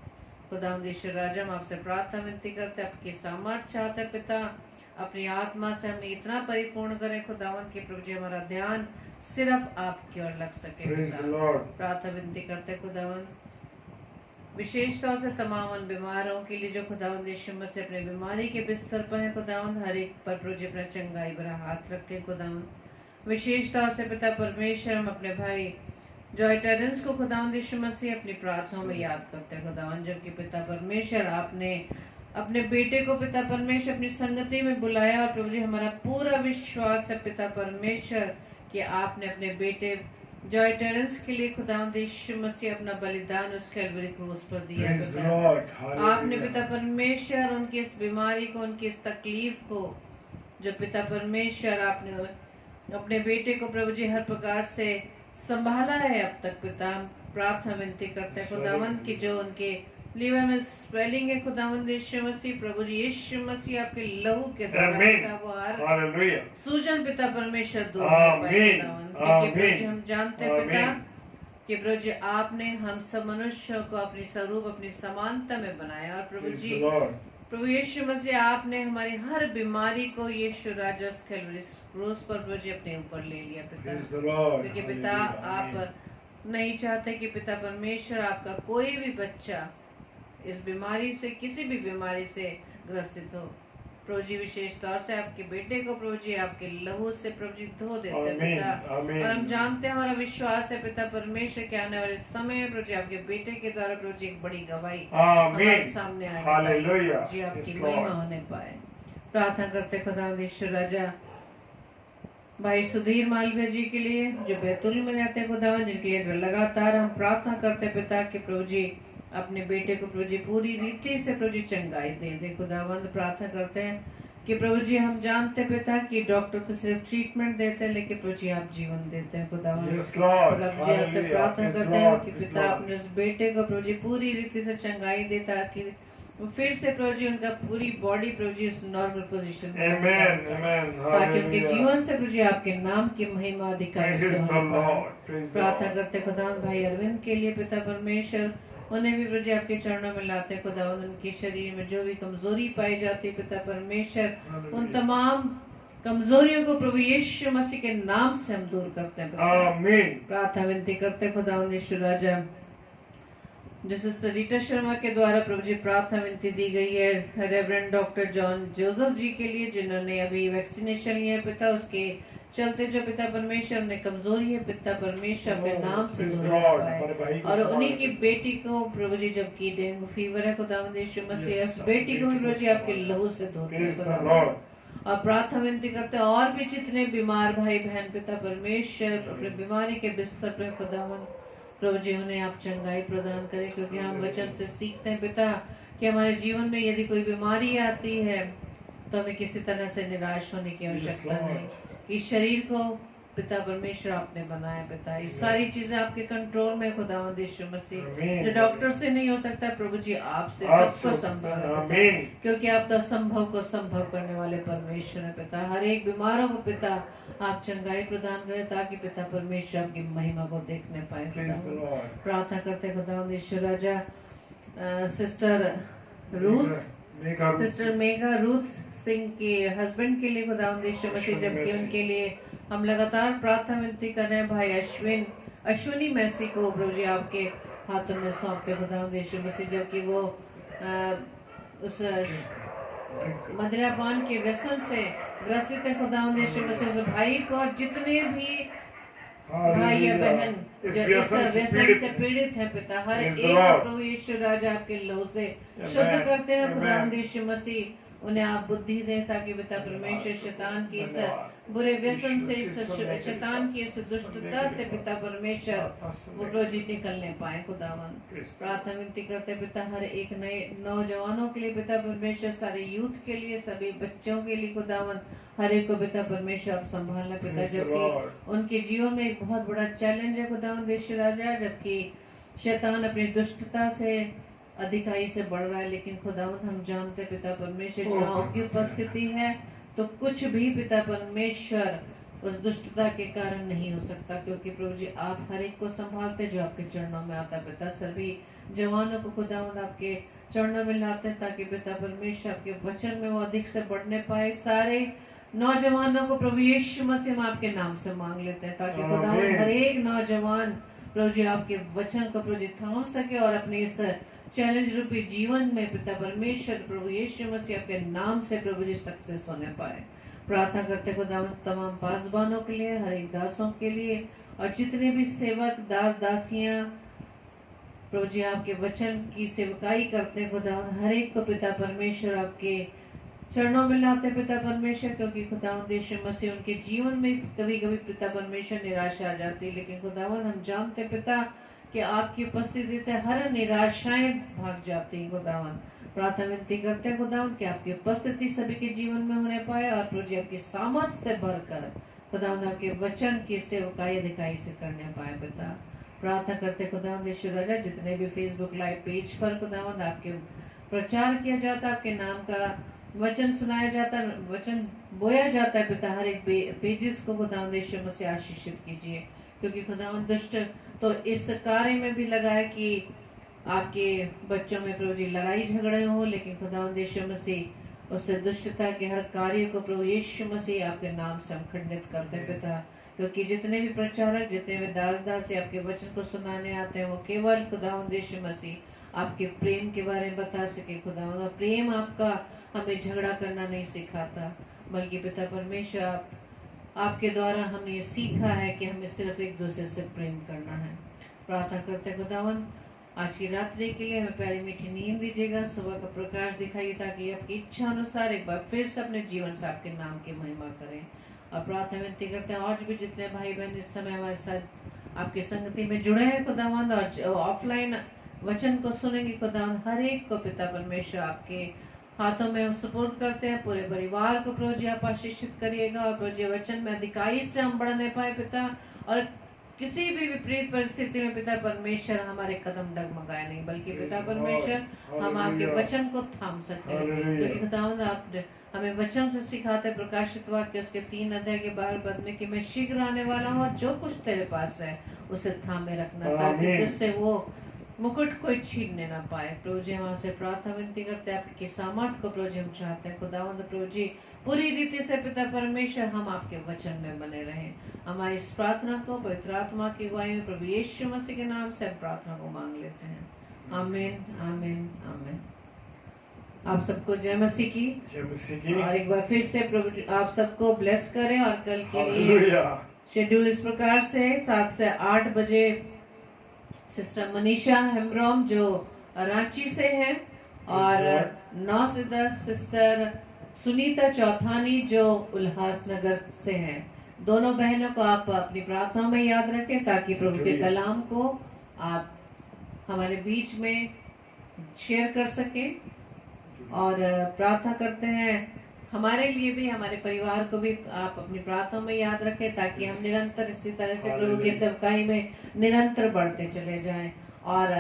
खुदावंद यीशु राजा हम आपसे प्रार्थना विनती करते हैं, आपकी सामर्थ्य चाहते पिता। अपनी आत्मा से हमें इतना परिपूर्ण करें खुदावन कि प्रभु जी हमारा ध्यान सिर्फ आपकी ओर लग सके Praise पिता। the Lord. प्रार्थना विनती करते खुदावन विशेष तौर से तमाम उन बीमारों के लिए जो खुदावन यीशु मसीह अपने बीमारी के बिस्तर पर है खुदावन, हर एक पर प्रभु जी अपना चंगाई भरा हाथ रखे खुदावन। विशेष तौर से पिता परमेश्वर हम अपने भाई जॉय टेरेंस को खुदावन यीशु मसीह अपनी प्रार्थनाओं में याद करते हैं खुदावन, जबकि पिता परमेश्वर आपने अपने बेटे को पिता परमेश्वर अपनी संगति में बुलाया। और प्रभु जी हमारा पूरा विश्वास है पिता परमेश्वर कि आपने अपने बेटे जॉय टेरेंस के लिए खुदावंद यीशु मसीह अपना बलिदान उस कैलवरी क्रूस पर दिया Praise the पिता। Lord. आपने Hallelujah. पिता परमेश्वर उनकी इस बीमारी को, उनकी इस तकलीफ को, जो पिता परमेश्वर आपने अपने बेटे को प्रभु जी हर प्रकार से संभाला है अब तक पिता, प्रार्थना विनती करते हैं खुदावंद की जो उनके लीवर में स्वेलिंग है खुदावंद यीशु मसीह, प्रभु जी यीशु मसीह आपके लहू के द्वारा Amen. पिता वो हर Hallelujah. सूजन पिता परमेश्वर दूर आमीन, पाए खुदावंद, क्योंकि प्रभु जी आमीन, हम जानते हैं पिता आमीन। कि प्रभु जी आपने हम सब मनुष्यों को अपनी स्वरूप अपनी समानता में बनाया। और प्रभु Praise जी the Lord. प्रभु यीशु मसीह आपने हमारी हर बीमारी को यीशु राजा क्रूस पर प्रभु जी अपने ऊपर ले लिया पिता, Praise the Lord. क्योंकि पिता Hallelujah. आप नहीं चाहते कि पिता परमेश्वर आपका कोई भी बच्चा इस बीमारी से, किसी भी बीमारी से ग्रसित हो। प्रभु जी विशेष तौर से आपके बेटे को प्रभु जी आपके लहू से प्रभु जी धो देते हैं आमीन, पिता। आमीन। और हम जानते हैं, हमारा विश्वास है पिता परमेश्वर के आने वाले समय में प्रभु जी आपके बेटे के द्वारा प्रभु जी एक बड़ी गवाही हमारे आमीन। सामने आने Hallelujah. पाए, जी आपकी Yes, महिमा Lord. होने पाए। प्रार्थना करते खुदा ईश्वर राजा भाई सुधीर मालवीय जी के लिए जो बैतूल में रहते हैं खुदावन, जिनके लिए लगातार हम प्रार्थना करते हैं पिता कि प्रभु जी अपने बेटे को प्रभु जी पूरी रीति से प्रभु जी चंगाई दे खुदावंद। प्रार्थना करते हैं कि प्रभु जी हम जानते हैं पिता कि डॉक्टर तो सिर्फ ट्रीटमेंट देते हैं, लेकिन प्रभु जी आप जीवन देते हैं खुदावंद। Yes, Lord. प्रभु जी आपसे Hallelujah. प्रार्थना Yes, करते हैं Lord. कि Yes, पिता Lord. अपने उस बेटे को प्रभु जी पूरी रीति से चंगाई दे, ताकि वो फिर से प्रभु जी उनका पूरी बॉडी प्रभु जी उस नॉर्मल पोजीशन में Amen. Amen. ताकि उनके Hallelujah. जीवन से प्रभु जी आपके नाम की महिमा अधिकारी Praise से the होने पाए। Lord. Praise the प्रार्थना Lord. करते खुदावंद भाई अरविंद के लिए पिता परमेश्वर, उन्हें भी प्रभु जी आपके चरणों में लाते खुदावंद। उनके शरीर में जो भी कमजोरी पाई जाती है पिता परमेश्वर, उन तमाम कमजोरियों को प्रभु यीशु मसीह के नाम से हम दूर करते हैं पिता। Amen. प्रार्थना विनती करते खुदावंद यीशु राजा, जिस रीटा शर्मा के द्वारा प्रभु जी प्रार्थना विनती दी गई है रेवरेंड डॉक्टर जॉन जोसेफ जी के लिए, जिन्होंने अभी वैक्सीनेशन लिया है पिता, उसके चलते जो पिता परमेश्वर ने कमजोरी है पिता परमेश्वर अपने नाम से Praise दूर the रख Lord. पाए। हमारे भाई को और संभाल उन्हीं की रखें। बेटी को प्रभु जी जबकि डेंगू फीवर है खुदावंद यीशु मसीह, Yes, उस बेटी को भी प्रभु जी आपके संभाल। लहू से धोते हैं Praise the खुदावंद। Lord. और प्रार्थना विनती करते हैं और भी जितने बीमार भाई बहन पिता परमेश्वर अपने बीमारी के बिस्तर पर खुदावंद, प्रभु जी उन्हें आप चंगाई प्रदान करें, क्योंकि हम वचन से सीखते हैं पिता कि हमारे जीवन में यदि कोई बीमारी आती है तो हमें किसी तरह से निराश होने की आवश्यकता Lord. नहीं। इस शरीर को पिता परमेश्वर आपने बनाया पिता, ये सारी चीजें आपके कंट्रोल में खुदावंद यीशु मसीह, Amen. जो डॉक्टर से नहीं हो सकता प्रभु जी आपसे आप सबको से संभव है Amen. पिता, क्योंकि आप तो असंभव को संभव करने वाले परमेश्वर है पिता। हर एक बीमारों को पिता आप चंगाई प्रदान करें, ताकि पिता परमेश्वर आपकी महिमा को देखने पाए Praise the खुदावंद। Lord. प्रार्थना करते खुदावंद यीशु राजा sister Ruth, sister Megha Ruth Singh के हस्बैंड के लिए खुदावंद यीशु मसीह, जबकि उनके लिए हम लगातार प्रार्थना विनती कर रहे हैं भाई अश्विनी मैसी को प्रभु जी आपके हाथों में सौंपते खुदावंद यीशु मसीह, जबकि वो उस मदिरापान के व्यसन से ग्रसित है खुदावंद यीशु मसीह। उस भाई को और जितने भी भाई या बहन जो इस व्यसन से पीड़ित है पिता, हर Praise the एक को Lord. प्रभु यीशु राजा आपके लहू से Amen. शुद्ध करते हैं Amen. खुदावंद यीशु मसीह, उन्हें आप बुद्धि दें, ताकि पिता परमेश्वर शैतान की इस बुरे व्यसन से, इस शैतान की इस दुष्टता से पिता परमेश्वर वो रोजी निकलने पाए खुदावंद। प्रार्थना विनती करते पिता हर एक नए नौजवानों के लिए पिता परमेश्वर, सारे यूथ के लिए, सभी बच्चों के लिए खुदावंद, हर एक को पिता परमेश्वर आप संभालना पिता, Praise the जबकि Lord. उनके जीवन में एक बहुत बड़ा चैलेंज है खुदावंद यीशु राजा, जबकि शैतान अपनी दुष्टता से अधिकाई से बढ़ रहा है, लेकिन खुदावंद हम जानते पिता परमेश्वर जहाँ उनकी उपस्थिति है तो कुछ भी पिता परमेश्वर उस दुष्टता के कारण नहीं हो सकता, क्योंकि प्रभु जी आप हर एक को संभालते जो आपके चरणों में आता पिता। सभी जवानों को खुदावंद आपके चरणों में लाते हैं ताकि पिता परमेश्वर आपके वचन में वो अधिक से बढ़ने पाए। सारे नौजवानों को प्रभु यीशु मसीह हम आपके नाम से मांग लेते हैं ताकि खुदावन हर एक नौजवान प्रभु जी आपके वचन को प्रभु जी थाम सके और अपने इस चैलेंज रूपी जीवन में पिता परमेश्वर प्रभु यीशु मसीह आपके नाम से प्रभु जी सक्सेस होने पाए। प्रार्थना करते खुदावन तमाम पासबानों के लिए, हर एक दासों के लिए और जितने भी सेवक दास दासियां प्रभु जी आपके वचन की सेवकाई करते हैं खुदावन हर एक को पिता परमेश्वर आपके चरणों में लाते पिता परमेश्वर, क्योंकि खुदावन यीशु मसीह उनके जीवन में कभी कभी पिता परमेश्वर निराशा आ जाती है, लेकिन खुदावन हम जानते पिता कि आपकी उपस्थिति से हर निराशाएं भाग जाती हैं। खुदावन प्रार्थना विनती करते हैं खुदावन कि आपकी उपस्थिति सभी के जीवन में होने पाए और प्रभु जी आपकी सामर्थ से भरकर खुदावन आपके वचन की सेवकाई अधिकाई से करने पाए। पिता प्रार्थना करते खुदावन यीशु राजा जितने भी फेसबुक लाइव पेज पर खुदावन आपके प्रचार किया जाता है, आपके नाम का वचन सुनाया जाता है, वचन बोया जाता है पिता, हर एक पेजेस को खुदावन यीशु मसीह आशीषित कीजिए, क्योंकि खुदावन दुष्ट तो इस कार्य में भी लगा है कि आपके बच्चों में प्रभु जी लड़ाई झगड़े हो, लेकिन खुदावन यीशु मसीह उससे दुष्टता के हर कार्य को प्रभु यीशु मसीह आपके नाम से हम खंडित करते हैं पिता, क्योंकि जितने भी प्रचारक जितने भी दास दासी आपके वचन को सुनाने आते हैं वो केवल खुदावन यीशु मसीह आपके प्रेम के बारे में बता सके। खुदावन प्रेम आपका हमें झगड़ा करना नहीं सिखाता, बल्कि पिता परमेश्वर आपके द्वारा हमने ये सीखा है कि हमें सिर्फ एक दूसरे से प्रेम करना है। प्रार्थना करते खुदावन आज की रात्रि के लिए हमें प्यारी मीठी नींद दीजिएगा, सुबह का प्रकाश दिखाइए ताकि आपकी इच्छा अनुसार एक बार फिर से अपने जीवन से आपके नाम की महिमा करें। और प्रार्थना विनती करते हैं आज भी जितने भाई बहन इस समय हमारे साथ आपकी संगति में जुड़े हैं खुदावन और ऑफलाइन वचन को सुनेंगे खुदावन हर एक को पिता परमेश्वर आपके हाथों में हम सपोर्ट करते हैं। पूरे परिवार को प्रभु जी आप आशीषित करिएगा और प्रभु जी वचन में अधिकाई से हम बढ़ने पाए पिता, और किसी भी विपरीत परिस्थिति में पिता परमेश्वर हमारे कदम डगमगाए नहीं, बल्कि पिता परमेश्वर हम आपके वचन को थाम सकते हैं, क्योंकि खुदावंद आप हमें वचन से सिखाते प्रकाशित वाक्य उसके 3 अध्याय के 12 पद में कि मैं शीघ्र आने वाला हूँ और जो कुछ तेरे पास है उसे थामे रखना ताकि तुझसे वो मुकुट कोई छीनने ना पाए। प्रभु जी हम आपसे प्रार्थना विनती करते हैं आपकी सामर्थ को प्रभु जी हम चाहते हैं खुदावंद प्रभु जी पूरी रीति से पिता परमेश्वर हम आपके वचन में बने रहें। हमारी इस प्रार्थना को पवित्र आत्मा की अगुवाई में प्रभु यीशु मसीह के नाम से प्रार्थना को मांग लेते हैं, आमीन आमीन आमीन। आप सबको जय मसीह की और एक बार फिर से प्रभु आप सबको ब्लेस करें। और कल के लिए शेड्यूल इस प्रकार से 7 से 8 बजे सिस्टर मनीषा हेम्ब्रोम जो रांची से है और 9 से 10 सिस्टर सुनीता चौथानी जो उल्लासनगर से हैं। दोनों बहनों को आप अपनी प्रार्थना में याद रखें ताकि प्रभु के कलाम को आप हमारे बीच में शेयर कर सकें। और प्रार्थना करते हैं हमारे लिए भी, हमारे परिवार को भी आप अपनी प्रार्थना में याद रखें ताकि हम निरंतर इसी तरह से प्रभु की सेवकाई में निरंतर बढ़ते चले जाएं। और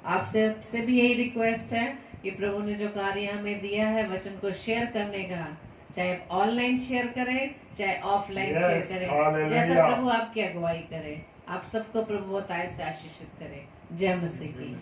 आपसे भी यही रिक्वेस्ट है कि प्रभु ने जो कार्य हमें दिया है वचन को शेयर करने का, चाहे ऑनलाइन शेयर करें चाहे ऑफलाइन शेयर करें, जैसा प्रभु आपकी अगुवाई करे। आप सबको प्रभु बताए से आशीषित करे। जय मसीह की।